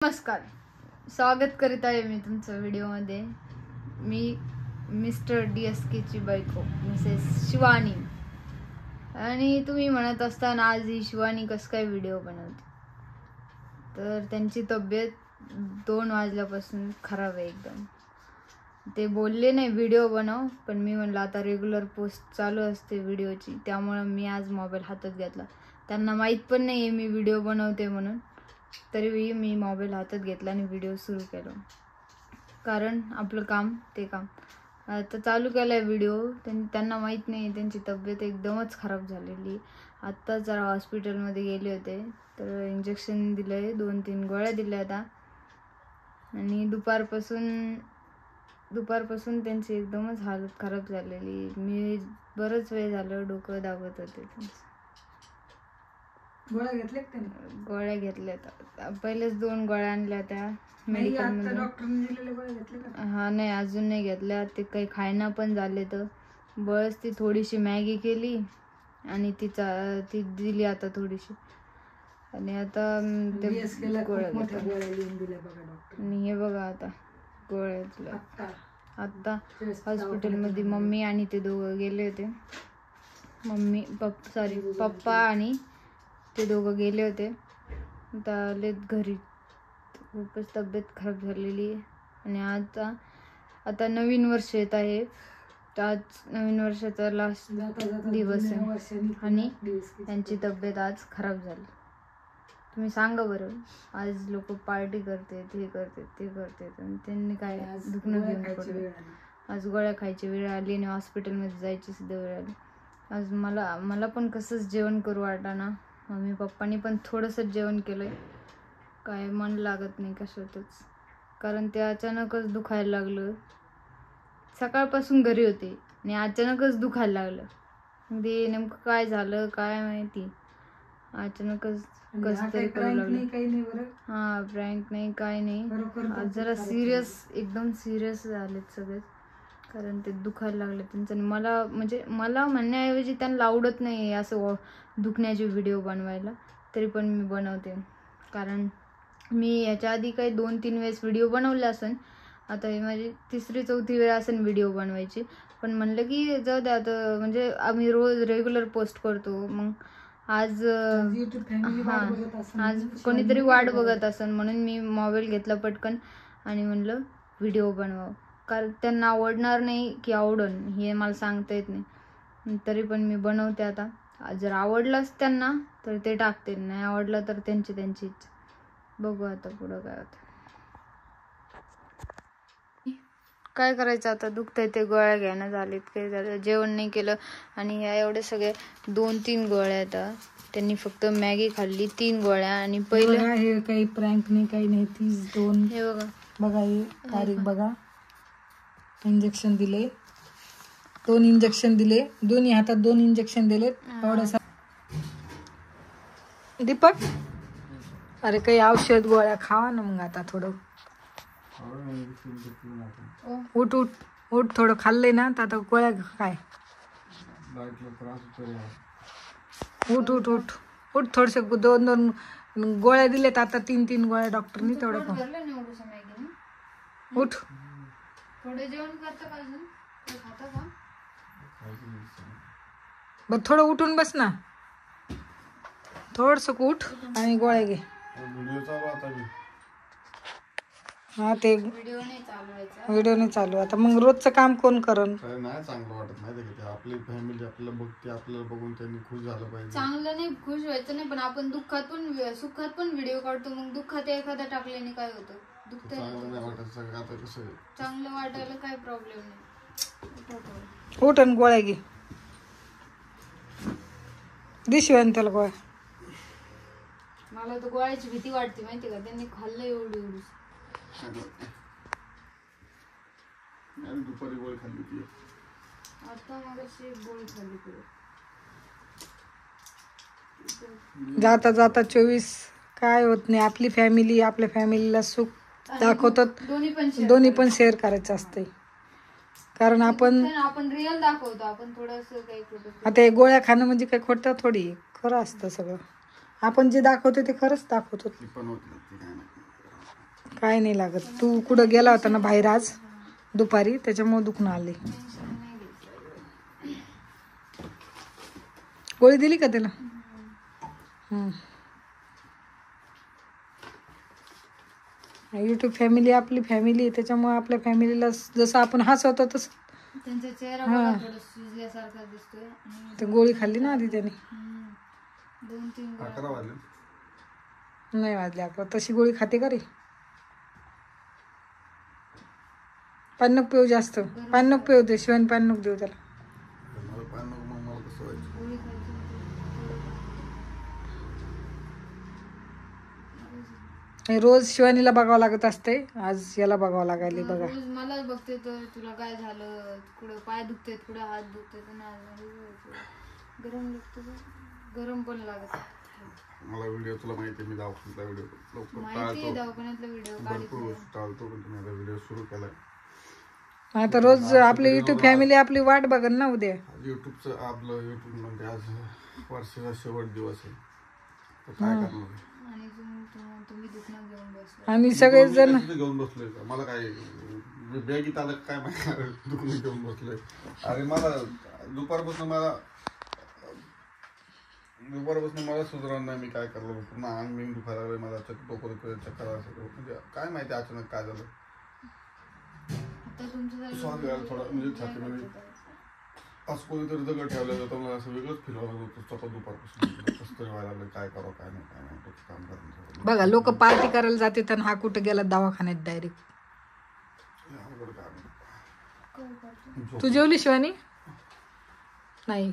नमस्कार, स्वागत करीत आहे मी तुमचं व्हिडिओमध्ये. मी मिस्टर DSK ची बायको मिसेस शिवानी. आणि तुम्ही म्हणत असताना आज ही शिवानी कसं काय व्हिडिओ बनवते, तर त्यांची तब्येत 2 वाजल्यापासून खराब आहे एकदम. ते बोलले नाही व्हिडिओ बनव, पण मी म्हणलं आता रेग्युलर पोस्ट चालू असते व्हिडिओची, त्यामुळे मी आज मोबाईल हातात घेतला. त्यांना माहीत पण नाही आहे मी व्हिडिओ बनवते म्हणून, तरी मी मोबाईल हातात घेतला आणि व्हिडिओ सुरू केला. कारण आपलं काम ते काम. आता चालू केला आहे व्हिडिओ. त्यांना माहीत नाही, त्यांची तब्येत एकदमच खराब झालेली. आत्ता जरा हॉस्पिटलमध्ये गेले होते, तर इंजेक्शन दिलं आहे, 2-3 गोळ्या दिल्या आता. आणि दुपारपासून त्यांची एकदमच हालत खराब झालेली. मी बरंच वेळ झालं डोकं दाबत होते. गोळ्या घेतल्या का? गोळ्या घेतल्या. पहिलेच 2 गोळ्या आणल्या होत्या मेडिकलमध्ये. डॉक्टरने दिलेल्या गोळ्या घेतल्या का? हा नाही, अजून नाही घेतल्या. ते काही खायना पण झाले, तर बस ती थोडीशी मॅगी केली आणि ती दिली आता थोडीशी. आणि आता ते गोळ्या लिहून दिल्या बघा डॉक्टर. आणि हे बघा आता गोळ्या आत्ता हॉस्पिटलमध्ये मम्मी आणि ते दोघं गेले होते. पप्पा आणि ते दोघं गेले होते. आता आलेत घरी. खूपच तब्येत खराब झालेली आहे. आणि आता नवीन वर्ष येत आहे, तर आज नवीन वर्षाचा लास्ट दिवस आहे आणि त्यांची तब्येत आज खराब झाली. तुम्ही सांगा बरं, आज लोक पार्टी करते, हे करते, ते करते, आणि त्यांनी काय दुखणं घेऊन पडलं. आज गोळ्या खायची वेळ आली आणि हॉस्पिटलमध्ये जायची सुद्धा वेळ आली. आज मला पण कसंच जेवण करू वाटाना. मम्मी पप्पांनी पण थोडंसं जेवण केलंय, काय मन लागत नाही कशातच. कारण ते अचानकच दुखायला लागलं. सकाळपासून घरी होते आणि अचानकच दुखायला लागलं. ते नेमकं काय झालं काय माहिती, अचानकच कसं तरी करू लागलं. हा, प्रँक नाही काय नाही. आज जरा एकदम सिरियस झालेत सगळेच, कारण ते दुखायला लागले त्यांचं. मला म्हणण्याऐवजी त्यांना आवडत नाही असं दुखण्याचे व्हिडिओ बनवायला, तरी पण मी बनवते. कारण मी याच्या आधी काही 2-3 वेळेस व्हिडिओ बनवले असेल. आता हे माझी 3री-4थी वेळ असेल व्हिडिओ बनवायची. पण म्हणलं की जाऊ द्या, आता आम्ही रोज रेग्युलर पोस्ट करतो. मग आज कोणीतरी वाट बघत असेल, म्हणून मी मोबाईल घेतला पटकन आणि म्हणलं व्हिडिओ बनवावं. कारण त्यांना आवडणार नाही की आवडन हे मला सांगता येत नाही, तरी पण मी बनवते. आता जर आवडलंच त्यांना तर ते टाकते, नाही आवडलं तर त्यांची इच्छा. बघू आता पुढं काय होतं. काय करायचं आता, दुखतंय ते गोळ्या घ्यायला झालेत. काही झालं जेवण नाही केलं आणि ह्या एवढे सगळे 2-3 गोळ्या. आता त्यांनी फक्त मॅगी खाल्ली 3 गोळ्या. आणि पहिलं हे काही प्रँक नाही काही नाही. 2 हे बघा ही तारीख बघा. इंजेक्शन दिले, 2 इंजेक्शन दिले, दोन्ही हातात 2 इंजेक्शन दिले. एवढं दीपक, अरे काही औषध गोळ्या खावा ना मग. आता थोडं उठ थोडं खाल्लंय ना, तर आता गोळ्या काय. उठ थोडस. 2 गोळ्या दिलेत आता, 3 गोळ्या डॉक्टरनी. तेवढं उठ. बरं थोडं उठून बस ना, थोडस उठ आणि गोळ्या घे. हा, ते व्हिडिओ नाही चालू आता. मग रोजचं काम कोण करण. नाही चांगलं वाटत, माहिती का. ते आपली फॅमिली आपल्याला बघते, आपल्याला बघून त्यांनी खुश झालं पाहिजे. चांगलं नाही, खुश व्हायचं नाही, पण आपण दुःखात पण सुखात पण व्हिडिओ काढतो. मग दुःखात एखादा टाकल्याने काय होतं, दुःख चांगलं नाही वाटत. सगळं आता कसं चांगलं वाटायला काय प्रॉब्लेम नाही. उठ आणि गोळ्या घे. दिशव्यान त्याला गोळ्या. मला तर गोळ्याची भीती वाटते, माहिती का. त्यांनी खाल्लं एवढी दुपारी गोळी खाल्ली ती. आता मग गोळी खाल्ली. जाता जाता 24 काय होत नाही. आपली फॅमिली, आपल्या फॅमिलीला सुख दाखवतात. दोन्ही पण शेअर करायचं असतंय. कारण आपण रिअल दाखवतो. आपण थोडंसं काही आता हे गोळ्या खाणं म्हणजे काही खोटं थोडी, खरं असतं सगळं. आपण जे दाखवतो ते खरंच दाखवतो. काय नाही लागत. तू कुठं गेला होता ना बाहेर आज दुपारी, त्याच्यामुळे दुखणं आले. गोळी दिली का त्याला? युट्यूब फॅमिली आपली फॅमिली आहे, त्याच्यामुळे आपल्या फॅमिलीला जसं आपण हसवतो तसं त्यांचा चेहरा बघा थोडं सुजल्यासारखा दिसतोय. आणि ते गोळी खाल्ली ना आधी त्याने. 2-3 11 वाजले. नाही वाजले 11. तशी गोळी खाते का रे? पान नको पिऊ जास्त, पान नको पिऊ दे शिवानी, पान नको देऊ त्याला. मला पान नको, मग मला कसं व्हायचं? गोळी खायची. हे रोज शिवानीला बघावं लागत असते, आज याला बघावं लागायले बघा. रोज मलाच बघते तर तुला काय झालं, कुठं पाय दुखतेत, कुठं हात दुखतेत, गरम लागतं, गरम पण लागत. मला व्हिडिओ, तुला माहिती आहे मी दवाखान्यातला व्हिडिओ लवकर माहिती आहे दवाखान्यातला व्हिडिओ भरपूर गोष्टी टाळतो, पण तुम्ही आता व्हिडिओ सुरू केलाय. आता रोज आपली युट्यूब फॅमिली आपली वाट बघन ना उद्या. युट्यूबचं आपलं युट्यूब म्हणजे आज वर्षाचा शेवट दिवस आहे, तर काय करणार? आणि तुम्ही दुखणं घेऊन बसला. आणि सगळेजण घेऊन बसलोय का? मला काय बॅगीत आलं काय माहिती, दुखणं घेऊन बसलोय. अरे मला दुपारपासून मला सुधारण नाही, मी काय करलो, पूर्ण अंग बिंग दुखायला लागलं, मला डोकं चक्कर असं, म्हणजे काय माहिती अचानक काय झालं. सॉरी यार, थोडा म्हणजे छातीमध्ये असं कोणीतरी दगड ठेवलं जातं, मला असं वेगळंच फिरवायला होतं स्वतः दुपारपासून. कसं तरी व्हायला लागलं, काय करावं काय नाही काय नाही, काम करायचं. बघा लोक पार्टी करायला जाते तर हा कुठं गेला दवाखान्यात डायरेक्ट. तू जेवली शिवानी? नाही,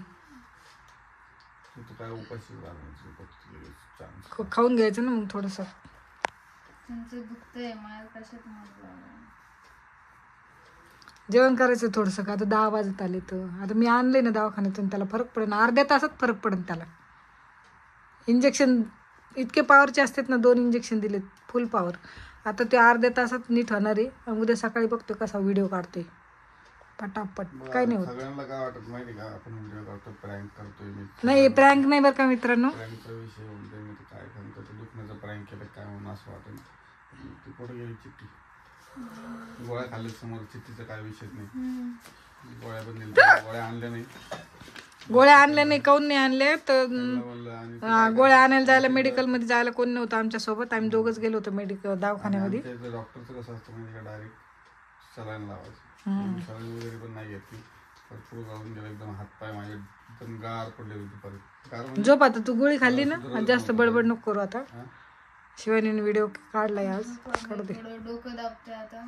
काय उपाशी खाऊन घ्यायचं ना मग थोडस. त्यांचं दुखतंय मला, कशात मला जेवण करायचं थोडस का. आता 10 वाजत आले तर आता मी आणले ना दवाखान्यातून, त्याला फरक पडेल, अर्ध्या तासात फरक पडेल त्याला. इंजेक्शन इतके पॉवरचे असतात ना, 2 इंजेक्शन दिलेत फुल पॉवर. आता ते अर्ध्या तासात नीट होणार आहे. उद्या सकाळी बघतो कसा व्हिडिओ काढतोय पटापट. काय नाही होत. सगळ्यांना काय वाटत माहिती का, आपण व्हिडिओ करतो प्रँक करतोय. मी नाही प्रँक नाही बरं का मित्रांनो. प्रँकचा विषय म्हणतोय मी, काय सांगतो ते दुखण्याचा प्रँक केलं काय म्हणून असं वाटेल. ती कुठे गेली चिठ्ठी, गोळ्या खाल्ल्या समोर, चिठ्ठीचा काय विषय नाही. गोळ्या बनलेल्या, गोळ्या आणल्या नाही. गोळ्या आणल्या नाही, काऊन नाही आणल्या तर आणि गोळ्या आणायला जायला मेडिकलमध्ये जायला कोण नव्हतं आमच्यासोबत. आम्ही दोघंच गेलो होतो दवाखान्यामध्ये. डॉक्टरचं कसं असतं म्हणजे डायरेक्ट सलाईन लावायचं. सलाईन वगैरे पण नाही घेतली, भरपूर जाऊन गेलं, एकदम हातपाय माझे एकदम गार पडले होते परत. कारण झोप आता, तू गोळी खाल्ली ना, जास्त बडबड नको करू आता. शिवानीने व्हिडिओ काढलाय आज, काढू दे. डोकं दाबते आता,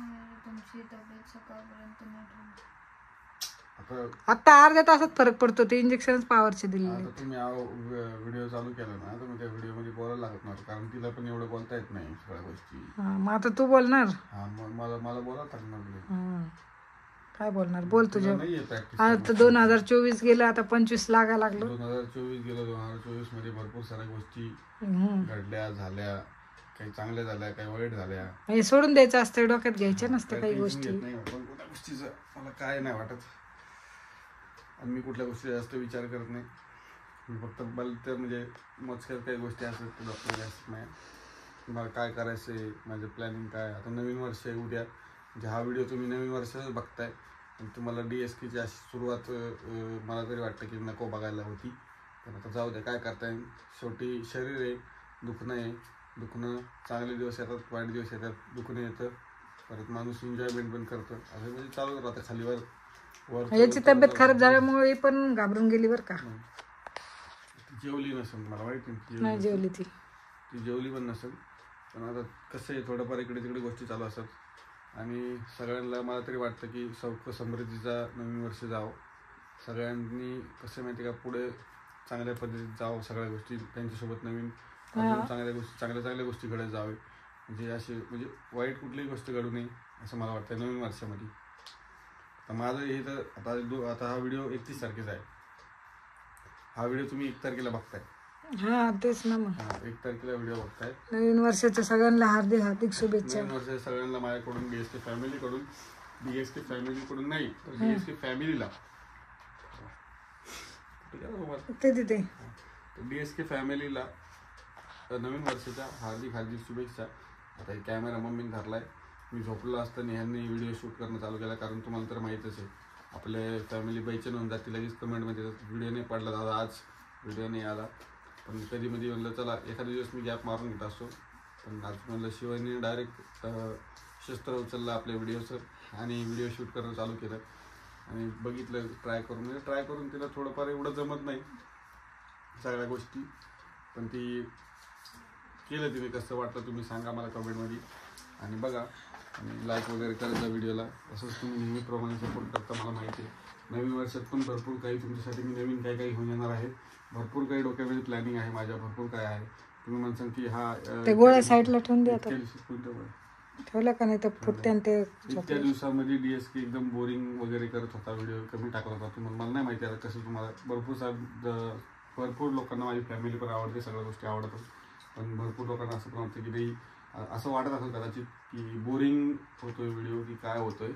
तुमची तब्येत सकाळपर्यंत नाही ठेवली. आता अर्ध्या तासात फरक पडतो, ते इंजेक्शनच पॉवरचे दिले. आता तुम्ही व्हिडिओ चालू केला ना, तर मग त्या व्हिडिओ मध्ये बोलायला लागत नव्हतं, कारण तिला पण एवढं बोलता येत नाही सगळ्या गोष्टी. मग आता तू बोलणार. हा, मग मला बोलायला लागणार. काय बोलणार, बोल तुझ्या. नाहीये प्रॅक्टिस. आता 2024 गेलं, आता 25 लागायला लागलो. 2024 गेलं. 2024 मध्ये भरपूर साऱ्या गोष्टी घडल्या, झाल्या, काही चांगल्या झाल्या, काही वाईट झाल्या. हे सोडून द्यायचं असतं, डोक्यात घ्यायच्या नसतं काही गोष्टी. नाही, पण कुठल्या गोष्टीचं मला काय नाही वाटत, आणि मी कुठल्या गोष्टी जास्त विचार करत नाही. मी फक्त मला तर म्हणजे मोजक्या काही गोष्टी असतात ते डॉक्टर जास्त नाही. मला काय करायचं आहे, माझं प्लॅनिंग काय. आता नवीन वर्ष आहे उद्या, म्हणजे हा व्हिडिओ तुम्ही नवीन वर्षाच बघताय, आणि तुम्हाला DSKची अशी सुरुवात मला तरी वाटतं की नको बघायला होती. पण आता जाऊ द्या, काय करताय. शेवटी शरीर आहे, दुखणं चांगले दिवस येतात, वाईट दिवस येतात, दुखणं येतं, परत माणूस एन्जॉयमेंट पण करतं. असं म्हणजे चालू राहतं खालीवर. याची तब्येत खराब झाल्यामुळे पण घाबरून गेली बरं का. जेवली नसेल, मला माहिती नाही जेवली ती जेवली पण नसेल. पण आता कसं आहे, थोडंफार इकडे तिकडे गोष्टी चालू असतात, आणि सगळ्यांना मला तरी वाटतं की सौख्य समृद्धीचा नवीन वर्ष जावं. सगळ्यांनी कसं माहिती का, पुढे चांगल्या पद्धतीत जावं, सगळ्या गोष्टी त्यांच्यासोबत नवीन चांगल्या गोष्टी घडत जावे. म्हणजे असे म्हणजे वाईट कुठलीही गोष्ट घडू नये असं मला वाटतं नवीन वर्षामध्ये. तर माझं हे तर आता हा व्हिडिओ 31 तारखेचा आहे. हा व्हिडिओ तुम्ही 1 तारखेला बघताय. हा तेच ना, मग 1 तारखेला व्हिडिओ बघताय. नवीन वर्षाच्या सगळ्यांना हार्दिक शुभेच्छा. नवीन वर्षाच्या सगळ्यांना माझ्याकडून, DSK फॅमिलीकडून नाही तर DSK फॅमिलीला, DSK फॅमिलीला नवीन वर्षाच्या हार्दिक शुभेच्छा. आता हे कॅमेरा मम्मीने धरलाय. मी झोपलो असताना ह्यांनी व्हिडिओ शूट करणं चालू केला, कारण तुम्हाला तर माहीतच आहे आपले फॅमिली बेचैन होऊन जाते, लगेच कमेंटमध्ये व्हिडिओ नाही पडला दादा, आज व्हिडिओ नाही आला. पण कधी मध्ये म्हणलं चला एखादा दिवस मी गॅप मारून घेत असतो, पण आज म्हणलं शिवानी डायरेक्ट शस्त्र उचललं आपल्या व्हिडिओचं आणि व्हिडिओ शूट करणं चालू केलं. आणि बघितलं ट्राय करून तिला थोडंफार एवढं जमत नाही सगळ्या गोष्टी, पण ती केलं तिने. कसं वाटलं तुम्ही सांगा मला कमेंटमध्ये, आणि बघा आणि लाईक वगैरे करायचा व्हिडिओला. असंच तुम्ही नेहमीप्रमाणे सपोर्ट करता, मला माहिती आहे. नवीन वर्षात पण भरपूर काही तुमच्यासाठी मी नवीन काही घेऊन येणार आहे. भरपूर काही डोक्यामध्ये प्लॅनिंग आहे माझ्या, भरपूर काय आहे. तुम्ही म्हणसान की हा ते गोळ्या साईडला ठेवून द्या आता. कोणत्या ठेवलं का नाही तर फुटते आणि ते इतक्या दिवसामध्ये DSK एकदम बोरिंग वगैरे करत होता, व्हिडिओ कमी टाकत होता. तुम्हाला मला नाही माहिती आता कसं, तुम्हाला भरपूर लोकांना माझी फॅमिली पण आवडते, सगळ्या गोष्टी आवडतात, पण भरपूर लोकांना असं पण वाटतं की नाही, असं वाटत असेल कदाचित की बोरिंग होतोय व्हिडिओ की काय होतोय.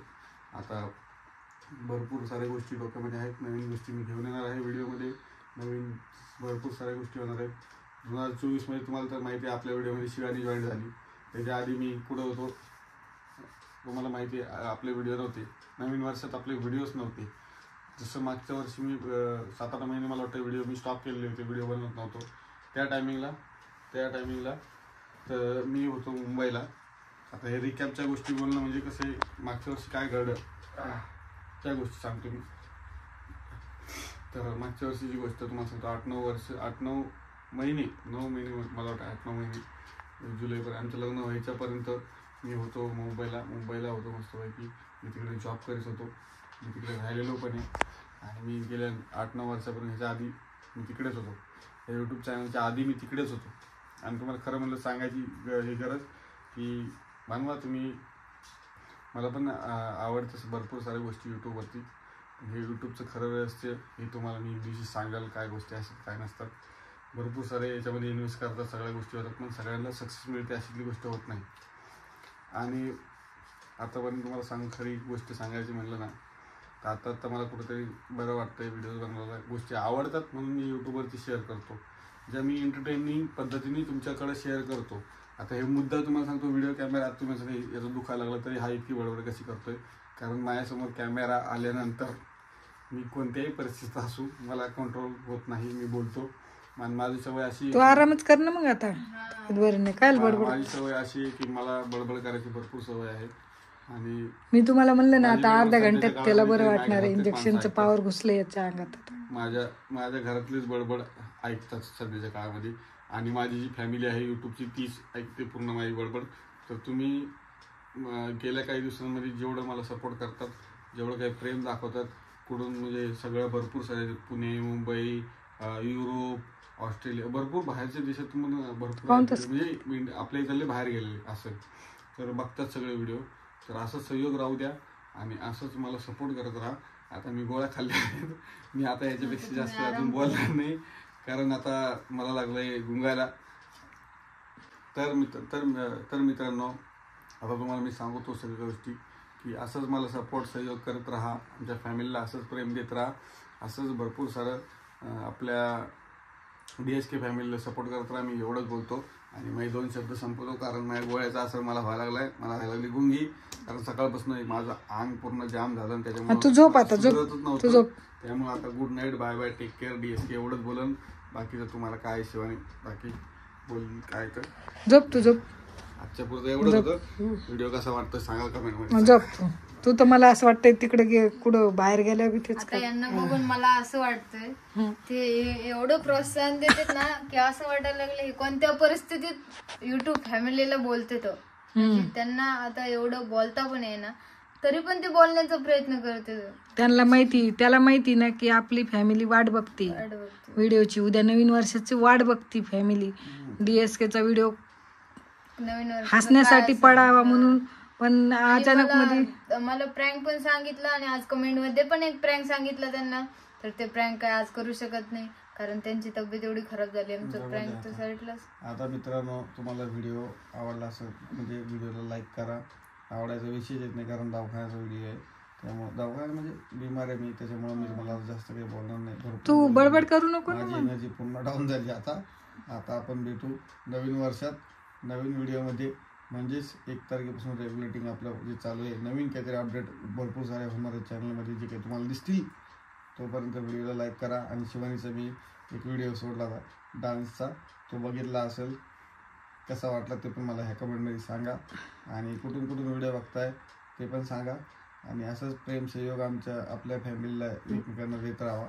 आता भरपूर साऱ्या गोष्टी डोक्यामध्ये आहेत, नवीन गोष्टी मी घेऊन येणार आहे व्हिडिओमध्ये, नवीन भरपूर साऱ्या गोष्टी होणार आहेत. 2024 मध्ये तुम्हाला तर माहिती आहे आपल्या व्हिडिओमध्ये शिवानी जॉईन झाली. त्याच्या आधी मी कुठं होतो तुम्हाला माहिती आहे, आपले व्हिडिओ नव्हते. नवीन वर्षात आपले व्हिडिओज नव्हते. जसं मागच्या वर्षी मी 7-8 महिने मला वाटतं व्हिडिओ मी स्टॉप केलेले होते, व्हिडिओ बनवत नव्हतो. त्या टायमिंगला तर मी होतो मुंबईला. आता हे रिकॅपच्या गोष्टी बोलणं म्हणजे कसं आहे, मागच्या वर्षी काय घडलं त्या गोष्टी सांगतो मी. तर मागच्या वर्षीची गोष्ट तुम्हाला सांगतो. 8-9 महिने मला वाटतं 8-9 महिने जुलैपर्यंत आमचं लग्न व्हायच्यापर्यंत मी होतो मुंबईला होतो मस्तपैकी. मी तिकडे जॉब करत होतो, मी तिकडे राहिलेलो पण आहे. आणि मी गेल्या 8-9 वर्षापर्यंत ह्याच्या आधी मी तिकडेच होतो, या यूट्यूब चॅनलच्या आधी मी तिकडेच होतो. आणि तुम्हाला खरं म्हणलं सांगायची ही गरज की मानवा तुम्ही, मला पण आवडतं भरपूर साऱ्या गोष्टी यूट्यूबवरती. हे यूट्यूबचं खरं रहस्य हे तुम्हाला मी दिवशी सांगाल, काय गोष्टी असतात काय नसतात. भरपूर सारे याच्यामध्ये इन्व्हेस्ट करतात, सगळ्या गोष्टी होतात, पण सगळ्यांना सक्सेस मिळते अशी गोष्ट होत नाही. आणि आतापर्यंत तुम्हाला खरी गोष्ट सांगायची म्हणलं ना, तर आता मला कुठेतरी बरं वाटतंय. व्हिडिओज बनवायला गोष्टी आवडतात म्हणून मी यूट्यूबवरती शेअर करतो, ज्या मी एंटरटेनिंग पद्धतीने तुमच्याकडे शेअर करतो. आता हे मुद्दा तुम्हाला सांगतो, व्हिडिओ कॅमेरा तुम्ही सगळे याचं दुखायला लागलं तरी हा इतकी बडबड कशी करतोय, कारण माझ्यासमोर कॅमेरा आल्यानंतर मी कोणत्याही परिस्थितीत असू मला कंट्रोल होत नाही, मी बोलतो. माझी सवय अशी, तू आरामच कर ना मग आता. बरं नाही काय बडबड. माझी सवय अशी आहे की मला बडबड करायची भरपूर सवय आहे. आणि मी तुम्हाला म्हणलं ना आता अर्ध्या घंट्यात त्याला बरं वाटणार आहे. इंजेक्शनचं पावर घुसलं याच्या अंगात. माझ्या घरातलीच बडबड ऐकतात सध्याच्या काळामध्ये. आणि माझी जी फॅमिली आहे यूट्यूबची तीच ऐकते पूर्ण माझी बडबड. तर तुम्ही गेल्या काही दिवसांमध्ये जेवढं मला सपोर्ट करतात, जेवढं काही प्रेम दाखवतात कुठून, म्हणजे सगळं भरपूर सारे, पुणे, मुंबई, युरोप, ऑस्ट्रेलिया, भरपूर बाहेरच्या देशातून भरपूर म्हणजे आपल्या इथले बाहेर गेलेले असं, तर बघतात सगळे व्हिडिओ. तर असंच सहयोग राहू द्या आणि असंच मला सपोर्ट करत राहा. आता मी गोळ्या खाल्ल्या आहेत, मी आता याच्यापेक्षा जास्त अजून बोलणार नाही, कारण आता मला लागलंय गुंगायला. तर मित्रांनो, आता तुम्हाला मी सांगतो सगळ्या गोष्टी की असंच मला सपोर्ट सहयोग करत राहा, आमच्या फॅमिलीला असंच प्रेम देत राहा, असंच भरपूर सारं आपल्या DSK फॅमिलीला सपोर्ट करत राहा. मी एवढंच बोलतो आणि माझे 2 शब्द संपवतो, कारण माझ्या गोळ्याचा असर मला व्हायला लागलाय, मला व्हायला लागली गुंगी, कारण सकाळपासून माझं अंग पूर्ण जाम झालं आणि त्याच्यामुळे तू झोप आता, झोप. त्यामुळे आता good night, bye bye, take care. DSK एवढंच बोलन, बाकीचं तुम्हाला काय शिवानी बाकी बोल काय तर झोप. तू झोप. आजच्या पुरतं एवढंच होतं. व्हिडिओ कसा वाटतं सांगा कमेंट मध्ये. झोप तू तर मला असं वाटतंय तिकडे कुठं बाहेर गेल्या बी तेच आता यांना बघून मला असं वाटतंय ते एवढं प्रोत्साहन देतात ना की असं वाटायला लागलं हे कोणत्या परिस्थितीत युट्यूब फॅमिलीला बोलते. तो त्यांना आता एवढं बोलता पण आहे ना, तरी पण ते बोलण्याचा प्रयत्न करते. त्याला माहिती ना की आपली फॅमिली वाट बघते व्हिडिओची. उद्या नवीन वर्षाची वाट बघती फॅमिली. DSKचा व्हिडिओ नवीन हसण्यासाठी पडावा म्हणून, पण अचानक मध्ये मला प्रँक पण सांगितलं आणि आज कमेंट मध्ये पण एक प्रँक सांगितलं त्यांना. तर ते प्रँक काय आज करू शकत नाही, कारण त्यांची तब्येत एवढी खराब झाली. आमचं प्रँक तर साईडलाच. आता मित्रांनो, तुम्हाला व्हिडिओ आवडला असेल म्हणजे व्हिडिओला लाईक करा. आवडायचा विषयच येत नाही, कारण दवाखान्याचा व्हिडिओ आहे, त्यामुळे दवाखान्यात म्हणजे बिमार आहे मी, त्याच्यामुळे मी तुम्हाला जास्त काही बोलणार नाही. तू बडबड करू नको. माझी एनर्जी पूर्ण डाऊन झाली. आता आपण भेटू नवीन वर्षात नवीन व्हिडिओमध्ये, म्हणजेच 1 तारखेपासून रेग्युलेटिंग आपलं जे चालू आहे, नवीन काहीतरी अपडेट भरपूर सारे होणार आहे चॅनलमध्ये, जे काही तुम्हाला दिसतील. तोपर्यंत व्हिडिओला लाईक करा. आणि शिवानीचा मी एक व्हिडिओ सोडला होता डान्सचा, तो बघितला असेल, कसा वाटला ते पण मला ह्या कमेंटमध्ये सांगा. आणि कुठून कुठून व्हिडिओ बघताय ते पण सांगा. आणि असंच प्रेम सहयोग आपल्या फॅमिलीला एकमेकांना देत राहा.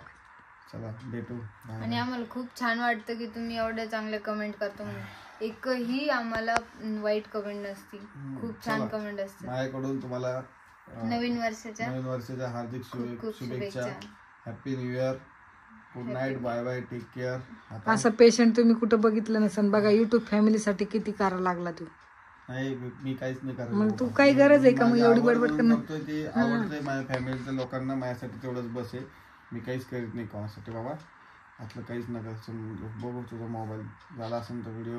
चला भेटू. आणि आम्हाला खूप छान वाटतं की तुम्ही एवढ्या चांगल्या कमेंट करतो म्हणून. एकही आम्हाला वाईट कमेंट नसती, खूप छान कमेंट असते. माझ्याकडून तुम्हाला नवीन वर्षाच्या हार्दिक खूप शुभेच्छा. Happy new year. Good night. Bye bye. Take care. असं पेशंट तुम्ही कुठं बघितलं नसेल बघा. युट्यूब फॅमिलीसाठी किती करा लागला तू. नाही मी काहीच नाही करत. मग तू काही गरज आहे का मग एवढी बडबड करणं? ते आवडतंय माझ्या फॅमिलीच्या लोकांना, माझ्यासाठी तेवढंच बस आहे. मी काहीच करीत नाही कोणासाठी बाबा. आपलं काहीच नका. बघू तुझा मोबाईल झाला असेल तर व्हिडिओ